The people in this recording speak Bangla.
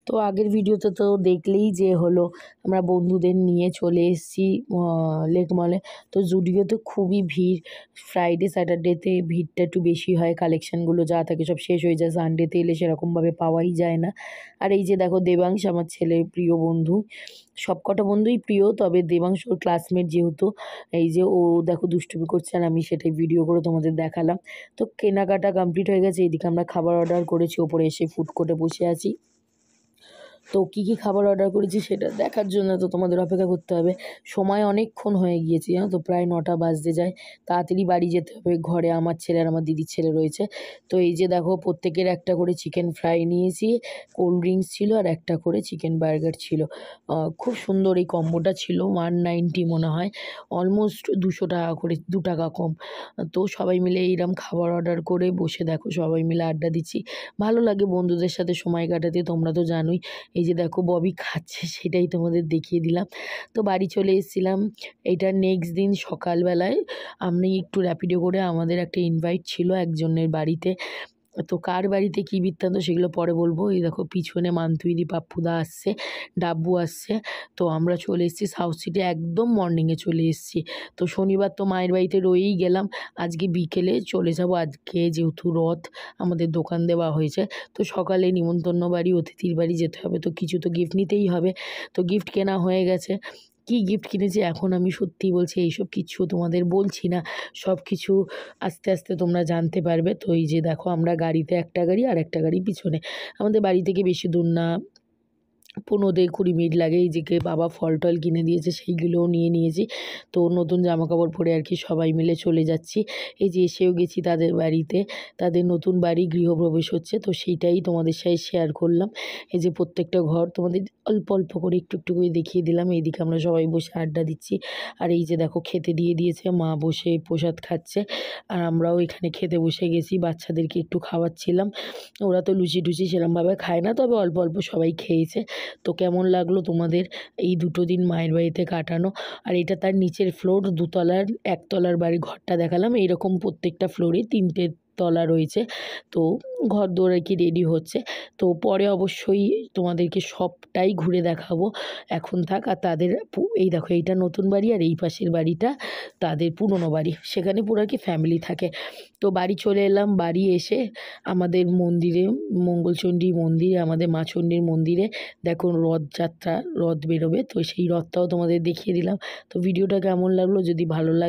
তো আগের ভিডিওতে তো দেখলেই যে হলো আমরা বন্ধুদের নিয়ে চলে এসেছি লেক মলে। তো জুডিওতে খুবই ভিড়, ফ্রাইডে স্যাটারডেতে ভিড়টা একটু বেশি হয়, কালেকশানগুলো যা থাকে সব শেষ হয়ে যায়, সানডেতে এলে সেরকমভাবে পাওয়াই যায় না। আর এই যে দেখো দেবাংশ আমার ছেলের প্রিয় বন্ধু, সব কটা বন্ধুই প্রিয়, তবে দেবাংশ ওর ক্লাসমেট যেহেতু, এই যে ও দেখো দুষ্টুমি করছে আর আমি সেটাই ভিডিও করে তোমাদের দেখালাম। তো কেনাকাটা কমপ্লিট হয়ে গেছে, এদিকে আমরা খাবার অর্ডার করেছি, ওপরে এসে ফুড কোর্টে বসে আছি। তো কী কী খাবার অর্ডার করেছি সেটা দেখার জন্য তো তোমাদের অপেক্ষা করতে হবে। সময় অনেকক্ষণ হয়ে গিয়েছে জানো তো, প্রায় 9টা বাজতে যায়, তাড়াতাড়ি বাড়ি যেতে হবে। ঘরে আমার ছেলে আর আমার দিদির ছেলে রয়েছে। তো এই যে দেখো প্রত্যেকের একটা করে চিকেন ফ্রাই নিয়েছি, কোল্ড ড্রিঙ্কস ছিল আর একটা করে চিকেন বার্গার ছিল। খুব সুন্দর এই কম্বোটা ছিল, 190 মনে হয়, অলমোস্ট 200 টাকা করে, 2 টাকা কম। তো সবাই মিলে এইরকম খাবার অর্ডার করে বসে দেখো সবাই মিলে আড্ডা দিচ্ছি। ভালো লাগে বন্ধুদের সাথে সময় কাটাতে, তোমরা তো জানোই। এই যে দেখো ববি খাচ্ছে, সেটাই তোমাদের দেখিয়ে দিলাম। তো বাড়ি চলে এসেছিলাম, এইটা নেক্সট দিন সকালবেলায়। আমি একটু র্যাপিডো করে, আমাদের একটা ইনভাইট ছিল একজনের বাড়িতে, তো কার বাড়িতে কী বৃত্তান্ত সেগুলো পরে বলবো। এই দেখো পিছনে মান্তুইদি পাপ্পুদা আসছে, ডাব্বু আসছে। তো আমরা চলে এসেছি সাউথ সিটি, একদম মর্নিংয়ে চলে এসেছি। তো শনিবার তো মায়ের বাড়িতে রয়েই গেলাম, আজকে বিকেলে চলে যাব। আজকে যেহেতু রথ, আমাদের দোকান দেওয়া হয়েছে, তো সকালে নিমন্ত্রণ বাড়ি, অতিথির বাড়ি যেতে হবে, তো কিছু তো গিফট নিতেই হবে। তো গিফট কেনা হয়ে গেছে। কী গিফট কিনেছি এখন আমি সত্যি বলছি এইসব কিছু তোমাদের বলছি না, সব কিছু আস্তে আস্তে তোমরা জানতে পারবে। তো এই যে দেখো আমরা গাড়িতে, একটা গাড়ি আর একটা গাড়ি পিছনে, আমাদের বাড়ি থেকে বেশি দূর না, 15-20 মিনিট লাগে। এই যে বাবা ফল টল কিনে দিয়েছে সেইগুলোও নিয়ে নিয়েছি। তো নতুন জামা কাপড় পরে আর কি সবাই মিলে চলে যাচ্ছি। এই যে এসেও গেছি তাদের বাড়িতে, তাদের নতুন বাড়ি গৃহপ্রবেশ হচ্ছে, তো সেইটাই তোমাদের সাথে শেয়ার করলাম। এই যে প্রত্যেকটা ঘর তোমাদের অল্প অল্প করে একটু একটু করে দেখিয়ে দিলাম। এইদিকে আমরা সবাই বসে আড্ডা দিচ্ছি। আর এই যে দেখো খেতে দিয়ে দিয়েছে, মা বসে প্রসাদ খাচ্ছে আর আমরাও এখানে খেতে বসে গেছি, বাচ্চাদেরকে একটু খাওয়াচ্ছিলাম। ওরা তো লুচি টুচি সেরকমভাবে খায় না, তবে অল্প অল্প সবাই খেয়েছে। তো কেমন লাগলো তোমাদের এই 2 দিন মায়ের বাড়িতে কাটানো? আর এটা তার নিচের ফ্লোর, 2তলার, 1তলার বাড়ি ঘরটা দেখালাম। এইরকম প্রত্যেকটা ফ্লোরে 3টে তলা রয়েছে। তো ঘর দৌড় আর কি রেডি হচ্ছে, তো পরে অবশ্যই তোমাদেরকে সবটাই ঘুরে দেখাবো। এখন থাক। আর তাদের এই দেখো এইটা নতুন বাড়ি, আর এই পাশের বাড়িটা তাদের পুরনো বাড়ি, সেখানে পুরো আর কি ফ্যামিলি থাকে। তো বাড়ি চলে এলাম, বাড়ি এসে আমাদের মন্দিরে, মঙ্গলচণ্ডী মন্দিরে, আমাদের মা চণ্ডীর মন্দিরে দেখো রথযাত্রা, রথ বেরোবে, তো সেই রথটাও তোমাদের দেখিয়ে দিলাম। তো ভিডিওটা কেমন লাগলো, যদি ভালো লাগে